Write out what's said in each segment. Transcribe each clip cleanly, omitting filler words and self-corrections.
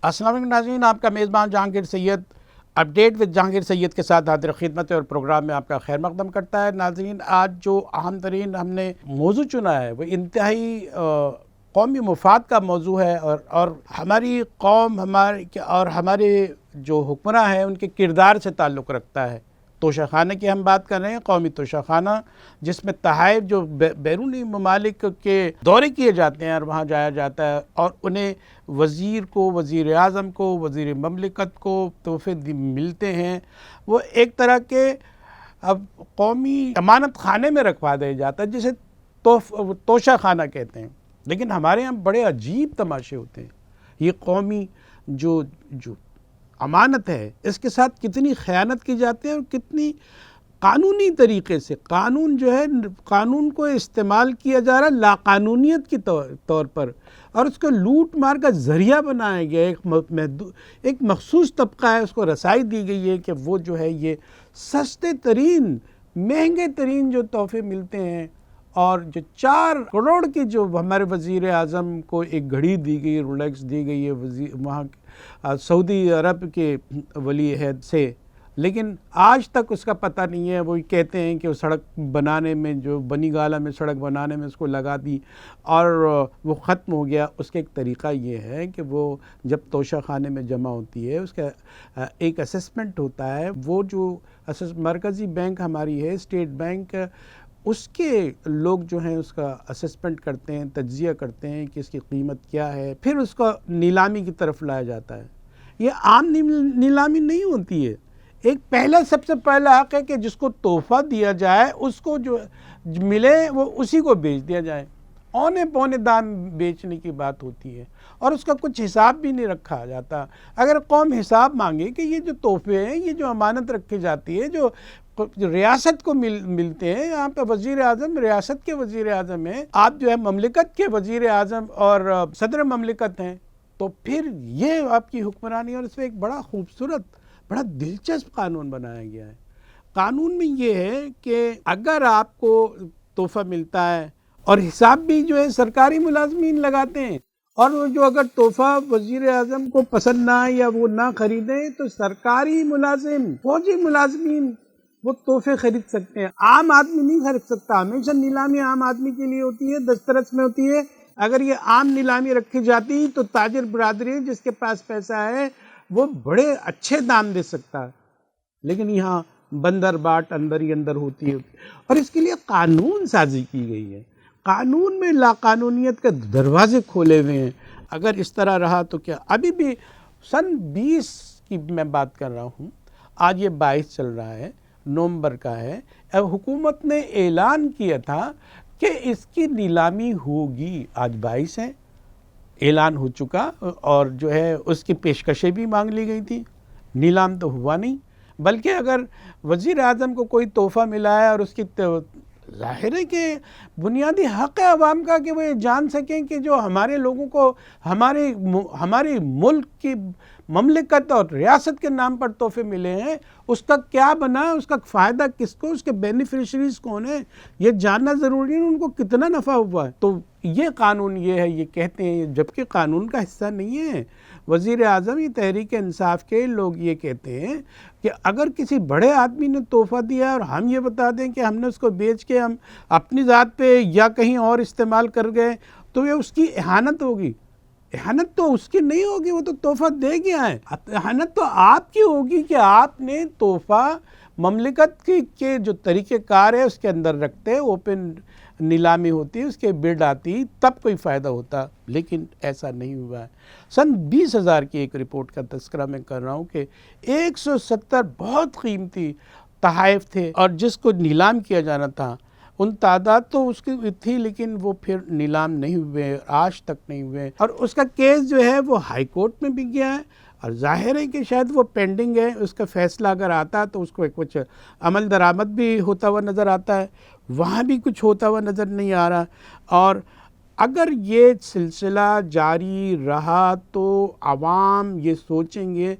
السلام علیکم ناظرین، آپ کا میزبان جہانگیر سید اپ ڈیٹ ود جہانگیر سید کے ساتھ حاضر خدمت ہے اور پروگرام میں آپ کا خیر مقدم کرتا ہے۔ ناظرین، آج جو اہم ترین ہم نے موضوع چنا ہے وہ انتہائی قومی مفاد کا موضوع ہے اور ہماری قوم ہمارے جو حکمراں ہیں ان کے کردار سے تعلق رکھتا ہے۔ توشہ خانہ کی ہم بات کر رہے ہیں، قومی توشہ خانہ، جس میں تحائف جو بیرونی ممالک کے دورے کیے جاتے ہیں اور وہاں جایا جاتا ہے اور انہیں وزیر کو، وزیر اعظم کو، وزیر مملکت کو تحفے ملتے ہیں، وہ ایک طرح کے اب قومی امانت خانے میں رکھوا دیا جاتا ہے جسے توشہ خانہ کہتے ہیں۔ لیکن ہمارے یہاں بڑے عجیب تماشے ہوتے ہیں۔ یہ قومی جو امانت ہے، اس کے ساتھ کتنی خیانت کی جاتی ہے اور کتنی قانونی طریقے سے قانون کو استعمال کیا جا رہا ہے لاقانونیت کی طور پر، اور اس کو لوٹ مار کا ذریعہ بنایا گیا ہے۔ ایک مخصوص طبقہ ہے، اس کو رسائی دی گئی ہے کہ وہ جو ہے یہ سستے ترین، مہنگے ترین جو تحفے ملتے ہیں، اور جو 4 کروڑ کی جو ہمارے وزیر اعظم کو ایک گھڑی دی گئی، رولیکس دی گئی ہے وہاں سعودی عرب کے ولی عہد سے، لیکن آج تک اس کا پتہ نہیں ہے۔ وہ کہتے ہیں کہ وہ سڑک بنانے میں، جو بنی گالہ میں سڑک بنانے میں اس کو لگا دی اور وہ ختم ہو گیا۔ اس کا ایک طریقہ یہ ہے کہ وہ جب توشہ خانے میں جمع ہوتی ہے، اس کا ایک اسسمنٹ ہوتا ہے۔ وہ جو مرکزی بینک ہماری ہے، اسٹیٹ بینک، اس کے لوگ جو ہیں اس کا اسسمنٹ کرتے ہیں، تجزیہ کرتے ہیں کہ اس کی قیمت کیا ہے، پھر اس کو نیلامی کی طرف لایا جاتا ہے۔ یہ عام نیلامی نہیں ہوتی ہے۔ ایک سب سے پہلا حق ہے کہ جس کو تحفہ دیا جائے، اس کو جو ملے وہ اسی کو بیچ دیا جائے۔ اونے پونے دام بیچنے کی بات ہوتی ہے اور اس کا کچھ حساب بھی نہیں رکھا جاتا۔ اگر قوم حساب مانگے کہ یہ جو تحفے ہیں، یہ جو امانت رکھی جاتی ہے، جو ریاست کو ملتے ہیں، یہاں پہ وزیر اعظم ریاست کے وزیر اعظم ہیں، آپ جو ہے مملکت کے وزیر اعظم اور صدر مملکت ہیں، تو پھر یہ آپ کی حکمرانی۔ اور اس میں ایک بڑا خوبصورت، بڑا دلچسپ قانون بنایا گیا ہے۔ قانون میں یہ ہے کہ اگر آپ کو تحفہ ملتا ہے، اور حساب بھی جو ہے سرکاری ملازمین لگاتے ہیں، اور جو اگر تحفہ وزیر اعظم کو پسند نہ آئے یا وہ نہ خریدیں تو سرکاری ملازم، فوجی ملازمین وہ تحفے خرید سکتے ہیں۔ عام آدمی نہیں خرید سکتا۔ ہمیشہ نیلامی عام آدمی کے لیے ہوتی ہے، دسترس میں ہوتی ہے۔ اگر یہ عام نیلامی رکھی جاتی تو تاجر برادری جس کے پاس پیسہ ہے وہ بڑے اچھے دام دے سکتا ہے، لیکن یہاں بندر باٹ اندر ہی اندر ہوتی ہے، اور اس کے لیے قانون سازی کی گئی ہے۔ قانون میں لاقانونیت کے دروازے کھولے ہوئے ہیں۔ اگر اس طرح رہا تو کیا؟ ابھی بھی سن 20 کی میں بات کر رہا ہوں، آج یہ 22 چل رہا ہے، نومبر کا ہے، حکومت نے اعلان کیا تھا کہ اس کی نیلامی ہوگی۔ آج 22 ہے، اعلان ہو چکا، اور جو ہے اس کی پیشکشیں بھی مانگ لی گئی تھی، نیلام تو ہوا نہیں۔ بلکہ اگر وزیر اعظم کو کوئی تحفہ ملا ہے اور اس کی ظاہر ہے کہ بنیادی حق ہے عوام کا کہ وہ یہ جان سکیں کہ جو ہمارے لوگوں کو ہمارے ملک کی مملکت اور ریاست کے نام پر تحفے ملے ہیں، اس کا کیا بنا، اس کا فائدہ کس کو، اس کے بینیفیشریز کون ہیں، یہ جاننا ضروری ہے، ان کو کتنا نفع ہوا ہے۔ تو یہ قانون یہ ہے، یہ کہتے ہیں، جبکہ قانون کا حصہ نہیں ہے۔ وزیر اعظم، یہ تحریک انصاف کے لوگ یہ کہتے ہیں کہ اگر کسی بڑے آدمی نے تحفہ دیا اور ہم یہ بتا دیں کہ ہم نے اس کو بیچ کے ہم اپنی ذات پہ یا کہیں اور استعمال کر گئے تو یہ اس کی اہانت ہوگی۔ اہانت تو اس کی نہیں ہوگی، وہ تو تحفہ دے گیا ہے۔ اہانت تو آپ کی ہوگی کہ آپ نے تحفہ مملکت کے جو طریقہ کار ہے اس کے اندر رکھتے، اوپن نیلامی ہوتی، اس کے بڈ آتی، تب کوئی فائدہ ہوتا، لیکن ایسا نہیں ہوا ہے۔ سن 20,000 کی ایک رپورٹ کا تذکرہ میں کر رہا ہوں کہ 170 بہت قیمتی تحائف تھے اور جس کو نیلام کیا جانا تھا، ان تعداد تو اس کی تھی، لیکن وہ پھر نیلام نہیں ہوئے، آج تک نہیں ہوئے، اور اس کا کیس جو ہے وہ ہائی کورٹ میں بھی گیا ہے، اور ظاہر ہے کہ شاید وہ پینڈنگ ہے۔ اس کا فیصلہ اگر آتا تو اس کو کچھ عمل درآمد بھی ہوتا ہوا نظر آتا ہے، وہاں بھی کچھ ہوتا ہوا نظر نہیں آ رہا۔ اور اگر یہ سلسلہ جاری رہا تو عوام یہ سوچیں گے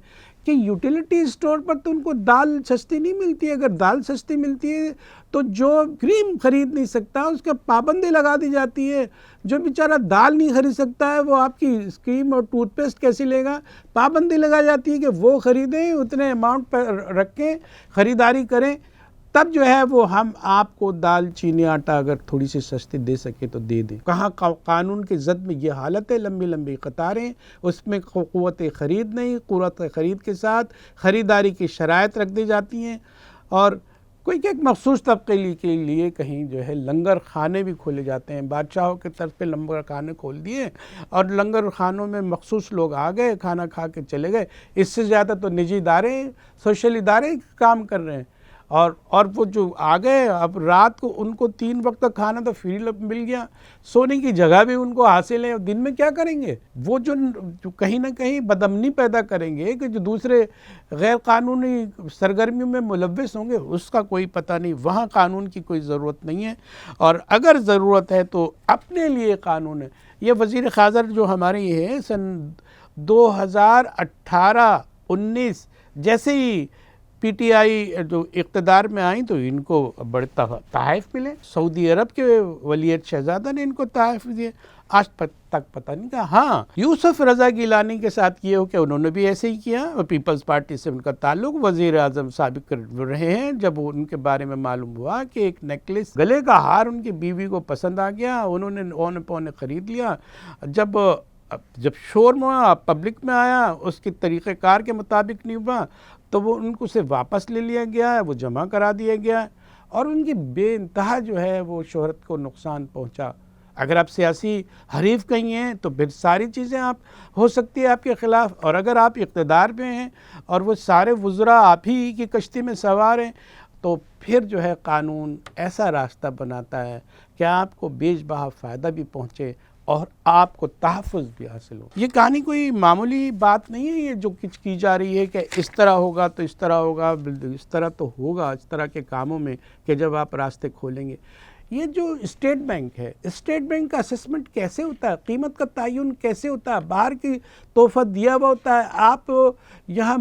کہ یوٹیلیٹی اسٹور پر تو ان کو دال سستی نہیں ملتی ہے. اگر دال سستی ملتی ہے تو جو کریم خرید نہیں سکتا اس کا پابندی لگا دی جاتی ہے. جو بیچارہ دال نہیں خرید سکتا ہے وہ آپ کی کریم اور ٹوتھ پیسٹ کیسے لے گا؟ پابندی لگائی جاتی ہے کہ وہ خریدیں، اتنے اماؤنٹ پر رکھیں، خریداری کریں، تب جو ہے وہ ہم آپ کو دال چینی آٹا اگر تھوڑی سی سستی دے سکے تو دے دیں. کہاں قانون کی زد میں یہ حالت ہے، لمبی لمبی قطاریں، اس میں قوت خرید نہیں، قوت خرید کے ساتھ خریداری کی شرائط رکھ دی جاتی ہیں. اور کوئی کہ ایک مخصوص طبقے کے لیے کہیں جو ہے لنگر خانے بھی کھولے جاتے ہیں. بادشاہوں کے طرف پہ لنگر خانے کھول دیے اور لنگر خانوں میں مخصوص لوگ آ گئے، کھانا کھا کے چلے گئے. اس سے زیادہ تو نجی ادارے، سوشل ادارے کام کر رہے ہیں. اور وہ جو آ گئے، اب رات کو ان کو 3 وقت کا کھانا تو فری مل گیا، سونے کی جگہ بھی ان کو حاصل ہے. دن میں کیا کریں گے؟ وہ جو کہیں نہ کہیں بدامنی پیدا کریں گے کہ جو دوسرے غیر قانونی سرگرمیوں میں ملوث ہوں گے، اس کا کوئی پتہ نہیں. وہاں قانون کی کوئی ضرورت نہیں ہے، اور اگر ضرورت ہے تو اپنے لیے قانون ہے. یہ وزیر خاصر جو ہمارے یہ ہے، سن 2018-19 جیسے ہی پی ٹی آئی جو اقتدار میں آئیں تو ان کو بڑے تحائف ملے. سعودی عرب کے ولیعہد شہزادہ نے ان کو تحائف دیے، آج تک پتہ نہیں تھا. ہاں، یوسف رضا گیلانی کے ساتھ یہ ہو کہ انہوں نے بھی ایسے ہی کیا. پیپلز پارٹی سے ان کا تعلق، وزیر اعظم سابق رہے ہیں. جب ان کے بارے میں معلوم ہوا کہ ایک نیکلس، گلے کا ہار ان کی بیوی کو پسند آ گیا، انہوں نے اونے پونے خرید لیا. جب شور میں پبلک میں آیا، اس کے طریقہ کار کے مطابق نہیں ہوا تو وہ ان کو سے واپس لے لیا گیا ہے، وہ جمع کرا دیا گیا ہے، اور ان کی بے انتہا جو ہے وہ شہرت کو نقصان پہنچا. اگر آپ سیاسی حریف کہیں ہیں تو پھر ساری چیزیں آپ ہو سکتی ہے آپ کے خلاف، اور اگر آپ اقتدار میں ہیں اور وہ سارے وزراء آپ ہی کی کشتی میں سوار ہیں تو پھر جو ہے قانون ایسا راستہ بناتا ہے کہ آپ کو بیش بہا فائدہ بھی پہنچے اور آپ کو تحفظ بھی حاصل ہو. یہ کہانی کوئی معمولی بات نہیں ہے، یہ جو کچھ کی جا رہی ہے کہ اس طرح ہوگا تو اس طرح ہوگا، اس طرح تو ہوگا اس طرح کے کاموں میں کہ جب آپ راستے کھولیں گے. یہ جو اسٹیٹ بینک ہے، اسٹیٹ بینک کا اسسمنٹ کیسے ہوتا ہے، قیمت کا تعین کیسے ہوتا ہے، باہر کی تحفہ دیا ہوا ہوتا ہے، آپ یہاں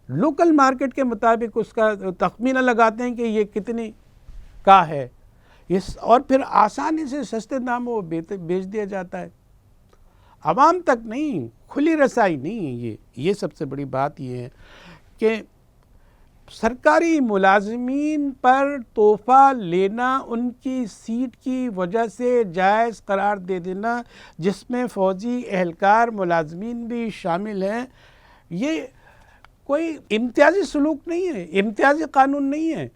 لوکل مارکیٹ کے مطابق اس کا تخمینہ لگاتے ہیں کہ یہ کتنی کا ہے، اور پھر آسانی سے سستے داموں بیچ دیا جاتا ہے. عوام تک نہیں، کھلی رسائی نہیں ہے. یہ سب سے بڑی بات یہ ہے کہ سرکاری ملازمین پر تحفہ لینا، ان کی سیٹ کی وجہ سے جائز قرار دے دینا، جس میں فوجی اہلکار ملازمین بھی شامل ہیں، یہ کوئی امتیازی سلوک نہیں ہے، امتیازی قانون نہیں ہے،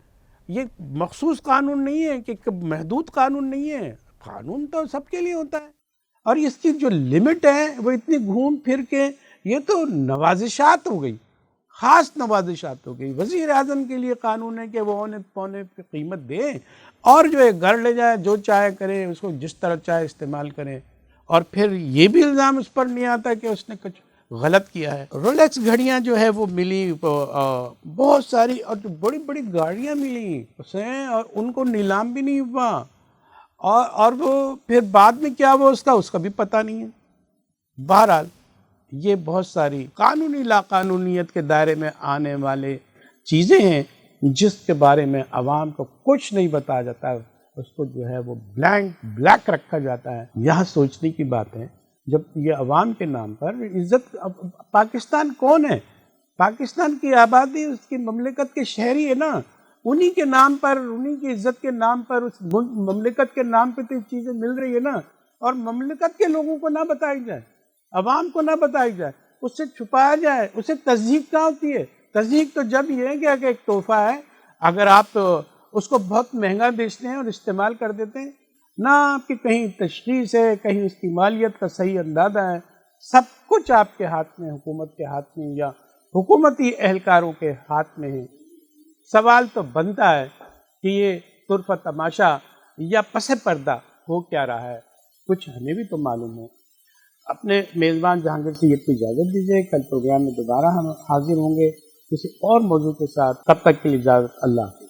یہ مخصوص قانون نہیں ہے، کہ محدود قانون نہیں ہے. قانون تو سب کے لیے ہوتا ہے، اور اس کی جو لمٹ ہے وہ اتنی گھوم پھر کے، یہ تو نوازشات ہو گئی، خاص نوازشات ہو گئی. وزیر اعظم کے لیے قانون ہے کہ وہ اونے پونے پہ قیمت دے اور جو ہے گھر لے جائے، جو چاہے کرے، اس کو جس طرح چاہے استعمال کرے، اور پھر یہ بھی الزام اس پر نہیں آتا کہ اس نے کچھ غلط کیا ہے. رولیکس گھڑیاں جو ہے وہ ملی بہت ساری، اور جو بڑی بڑی گاڑیاں ملی اسے، اور ان کو نیلام بھی نہیں ہوا، اور وہ پھر بعد میں کیا ہوا اس کا بھی پتہ نہیں ہے. بہرحال یہ بہت ساری قانونی لا قانونیت کے دائرے میں آنے والے چیزیں ہیں جس کے بارے میں عوام کو کچھ نہیں بتایا جاتا ہے، اس کو جو ہے وہ بلیک رکھا جاتا ہے. یہاں سوچنے کی بات ہے، جب یہ عوام کے نام پر عزت، پاکستان کون ہے؟ پاکستان کی آبادی اس کی مملکت کے شہری ہے نا، انہی کے نام پر، انہی کی عزت کے نام پر، اس مملکت کے نام پہ تو چیزیں مل رہی ہے نا. اور مملکت کے لوگوں کو نہ بتائی جائے، عوام کو نہ بتائی جائے، اس سے چھپایا جائے، اسے تصدیق کہاں ہوتی ہے؟ تصدیق تو جب یہ ہے کہ ایک تحفہ ہے، اگر آپ اس کو بہت مہنگا بیچتے ہیں اور استعمال کر دیتے ہیں، نہ آپ کی کہیں تشخیص ہے، کہیں اس کی مالیت کا صحیح اندازہ ہے، سب کچھ آپ کے ہاتھ میں، حکومت کے ہاتھ میں یا حکومتی اہلکاروں کے ہاتھ میں ہے. سوال تو بنتا ہے کہ یہ طرفہ تماشا یا پس پردہ ہو کیا رہا ہے، کچھ ہمیں بھی تو معلوم ہے. اپنے میزبان جہانگیر سید کو اجازت دیجیے، کل پروگرام میں دوبارہ ہم حاضر ہوں گے کسی اور موضوع کے ساتھ. تب تک کے لیے اجازت، اللہ.